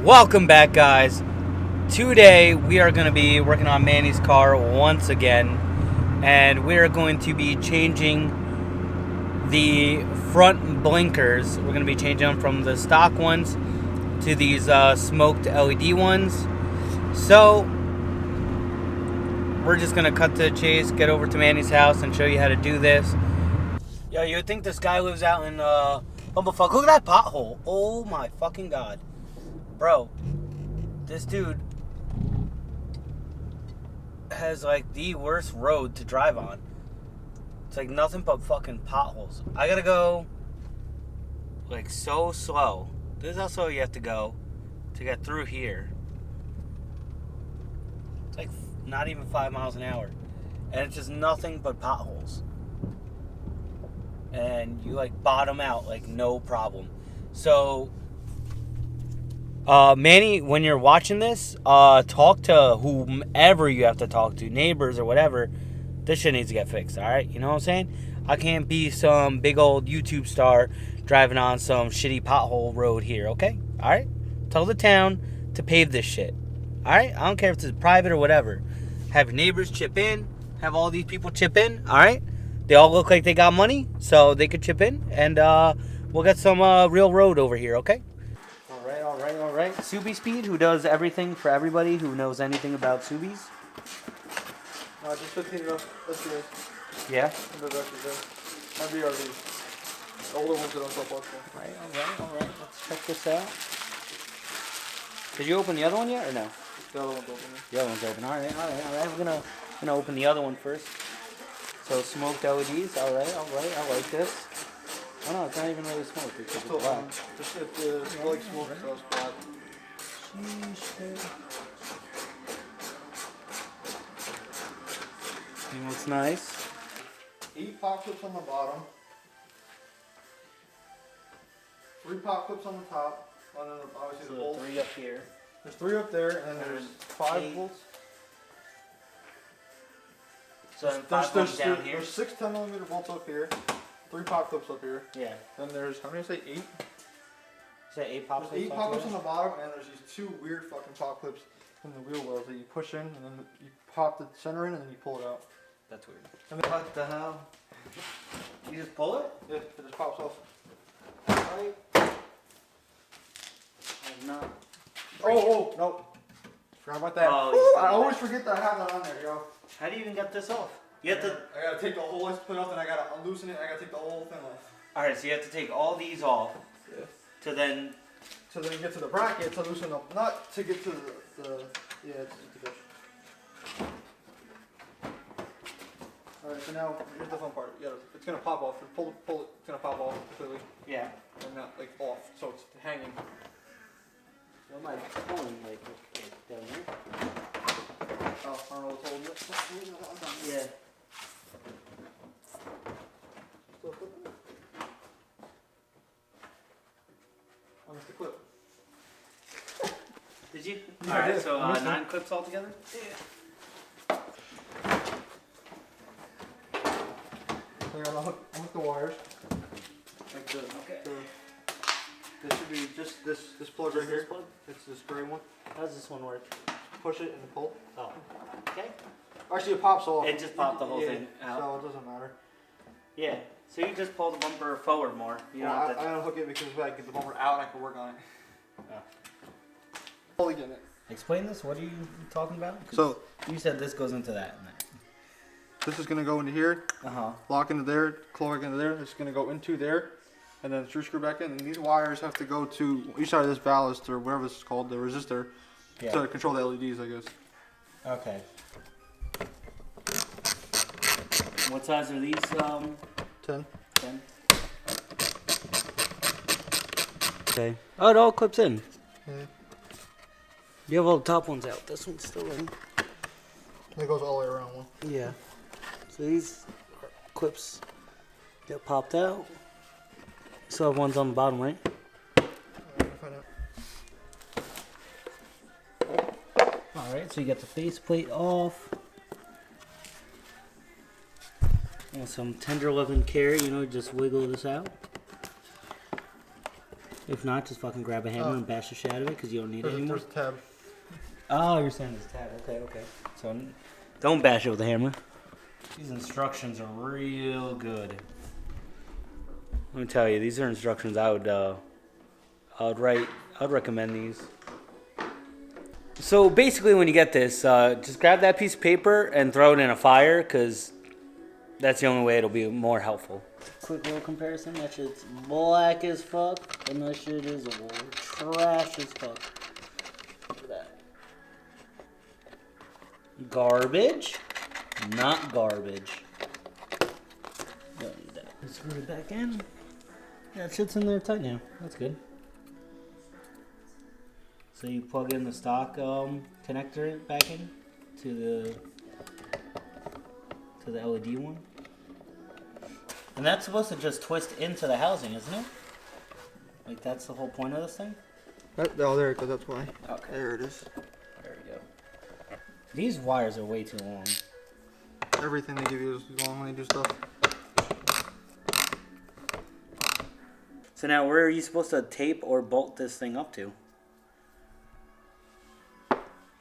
Welcome back, guys. Today we are going to be working on Manny's car once again, and we are going to be changing the front blinkers. We're going to be changing them from the stock ones to these smoked LED ones. So we're just going to cut to the chase, get over to Manny's house, and show you how to do this. Yo, you would think this guy lives out in Bumblefuck. Look at that pothole. Oh my fucking god. Bro, this dude has like the worst road to drive on. It's like nothing but fucking potholes. I gotta go like so slow. This is how slow you have to go to get through here. It's like not even 5 miles an hour. And it's just nothing but potholes. And you like bottom out like no problem. So Manny, when you're watching this, talk to whomever you have to talk to, neighbors or whatever. This shit needs to get fixed, alright? You know what I'm saying? I can't be some big old YouTube star driving on some shitty pothole road here, okay? Alright? Tell the town to pave this shit. Alright? I don't care if it's private or whatever. Have your neighbors chip in. Have all these people chip in, alright? They all look like they got money, so they could chip in. And we'll get some real road over here, okay? Alright. SubieSpeed, who does everything for everybody who knows anything about Subies. Just 15 it up. Let's do this. Yeah? My BRV. The older ones that don't sell parts for. Alright. Let's check this out. Did you open the other one yet or no? The other one's open. The other one's open. Alright. We're gonna open the other one first. So smoked LEDs. Alright. I like this. Oh no, it's not even really smoked. It's just black. It's like smoke, so it's black. You know what's nice? 8 pop clips on the bottom. 3 pop clips on the top. And then obviously the bolts. 3 up here. There's 3 up there, and then there's 5 bolts. So then 5 bolts down here. There's 6 10mm bolts up here. 3 pop clips up here. Yeah. Then there's, how many did I say? 8? Is that 8 pop clips? There's 8 pop clips on the bottom, and there's these 2 weird fucking pop clips in the wheel wells that you push in, and then you pop the center in, and then you pull it out. That's weird. And then, What the hell? You just pull it? yeah, it just pops off. Right. Not. Oh, nope. Forgot about that. Oh, I always forget that I have that on there, yo. How do you even get this off? You have to. I gotta take the whole split off, and I gotta unloosen it. I gotta take the whole thing off. Alright, so you have to take all these off. Yeah. To then. So then you get to the bracket to loosen the nut to get to the yeah. It's good. All right, so now here's the fun part. It's gonna pop off. Pull it. It's gonna pop off completely. Yeah. And not like off, so it's hanging. What am I pulling like down here? Oh, I don't know what's holding it. Yeah. Still clipping it? I missed the clip. Did you? Yeah, I Alright, did. so I missed 9 clips altogether? Yeah. So I gotta unhook the wires. Like the, Okay. This should be just this plug right here. Plug? It's this gray one. How does this one work? Push it and pull. Oh. Okay. Actually, it pops off. It just popped the whole thing out. So it doesn't matter. Yeah. So you just pull the bumper forward more. You don't Well, have to. I unhook it because if I get the bumper out, I can work on it. Oh. Fully getting it. Explain this. What are you talking about? So You said this goes into that and that. this is gonna go into here, Uh-huh. lock into there, claw back into there. It's gonna go into there, and then screw back in. And these wires have to go to each side of this ballast or whatever this is called, the resistor, Yeah. to control the LEDs, I guess. Okay. What size are these? 10. 10. Okay. Oh, it all clips in. Yeah. You have all the top ones out. This one's still in. It goes all the way around one. Yeah. So these clips get popped out. Still have ones on the bottom, right? Alright, so you get the faceplate off. And some tender loving care, just wiggle this out. If not, just fucking grab a hammer and bash the shit out of it because you don't need it anymore. There's a tab. Oh, you're saying this tab. Okay. So don't bash it with a hammer. These instructions are real good. Let me tell you, these are instructions I would recommend these. So basically, when you get this, just grab that piece of paper and throw it in a fire, because that's the only way it'll be more helpful. Quick little comparison. That shit's black as fuck, and that shit is trash as fuck. Look at that. Garbage, not garbage. Don't need that. Screw it back in. Yeah, that shit's in there tight now. That's good. So you plug in the stock connector back in to the LED one. And that's supposed to just twist into the housing, isn't it? Like that's the whole point of this thing? Oh, there it goes. That's why. Okay. There it is. There we go. These wires are way too long. Everything they give you is long when they do stuff. So now where are you supposed to tape or bolt this thing up to?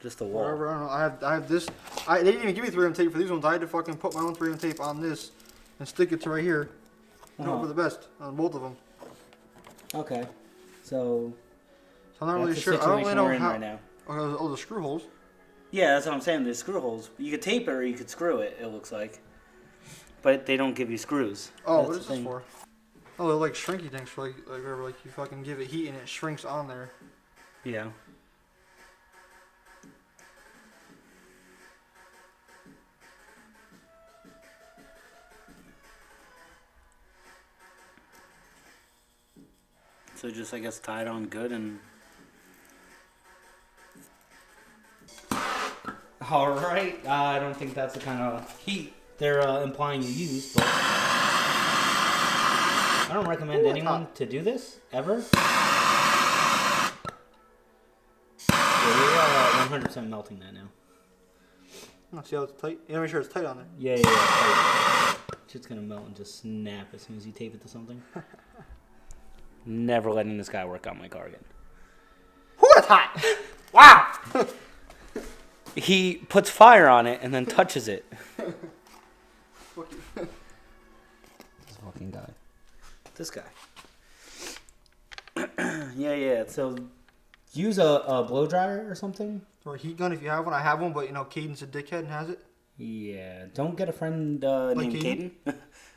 Just the wall. Whatever, I don't know. I have this. They didn't even give me 3M tape for these ones. I had to fucking put my own 3M tape on this and stick it to right here. And hope for the best on both of them. Okay. So I'm not really sure. I don't really know how. Right now. Oh, the screw holes. Yeah, that's what I'm saying. There's screw holes. You could tape it or you could screw it, it looks like. But they don't give you screws. Oh, what is this for? Oh, they're like shrinky things for like whatever. Like you fucking give it heat and it shrinks on there. Yeah. So just, I guess, tie it on good and... Alright, I don't think that's the kind of heat they're implying you use, but... I don't recommend anyone to do this, ever. Yeah, you're 100% melting that now. See how it's tight? You gotta make sure it's tight on there. Yeah, tight. Shit's gonna melt and just snap as soon as you tape it to something. Never letting this guy work on my car again. Whew, that's hot! Wow! He puts fire on it and then touches it. This fucking guy. This guy. Yeah. So use a blow dryer or something. Or a heat gun if you have one. I have one, but you know, Caden's a dickhead and has it. Yeah. Don't get a friend like named Caden.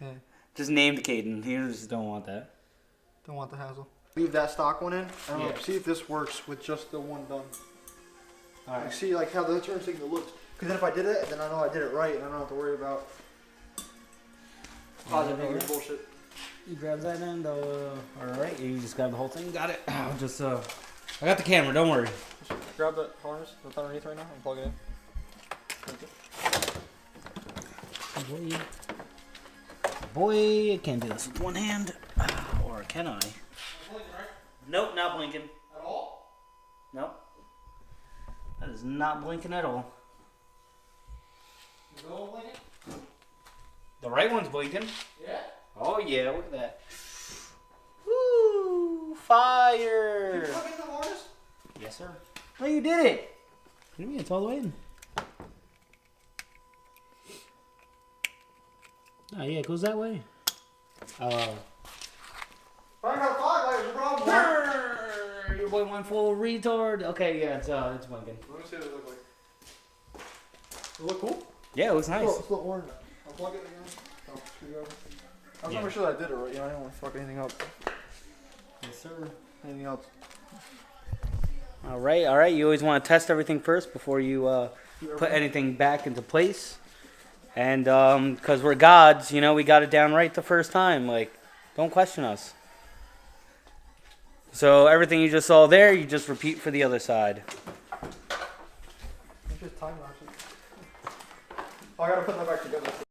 Yeah. Just named Caden. You just don't want that. Don't want the hassle. Leave that stock one in. And see if this works with just the one done. Alright. Like, see like how the turn signal looks. Because then if I did it, then I know I did it right and I don't have to worry about positive negative bullshit. You grab that end, alright, you just grab the whole thing. Got it. I'll just, I got the camera, don't worry. Just grab that harness that's underneath right now and plug it in. Boy, I can't do this with one hand. Or can I? Blinking, right? Nope, not blinking. At all? Nope. That is not blinking at all. Is the old blinking? The right one's blinking. Yeah? Oh yeah, look at that. Woo! Fire! Did you plug in the harness? Yes, sir. Oh, you did it! What do you mean? It's all the way in. Oh yeah, it goes that way. I got 5 lights, no problem. Your boy went full retard. Okay, yeah, it's blinking. Let me see what it looks like. Does it look cool? Yeah, it looks nice. It's a little orange. I'll plug it again. Oh, screwdriver. I was never sure that I did it right. You know, I didn't want to fuck anything up. Yes, sir. Anything else? All right. You always want to test everything first before you put anything back into place. And because we're gods, you know, we got it down right the first time. Like, don't question us. So everything you just saw there, you just repeat for the other side. It's just time lapse. Oh, I gotta put that back together.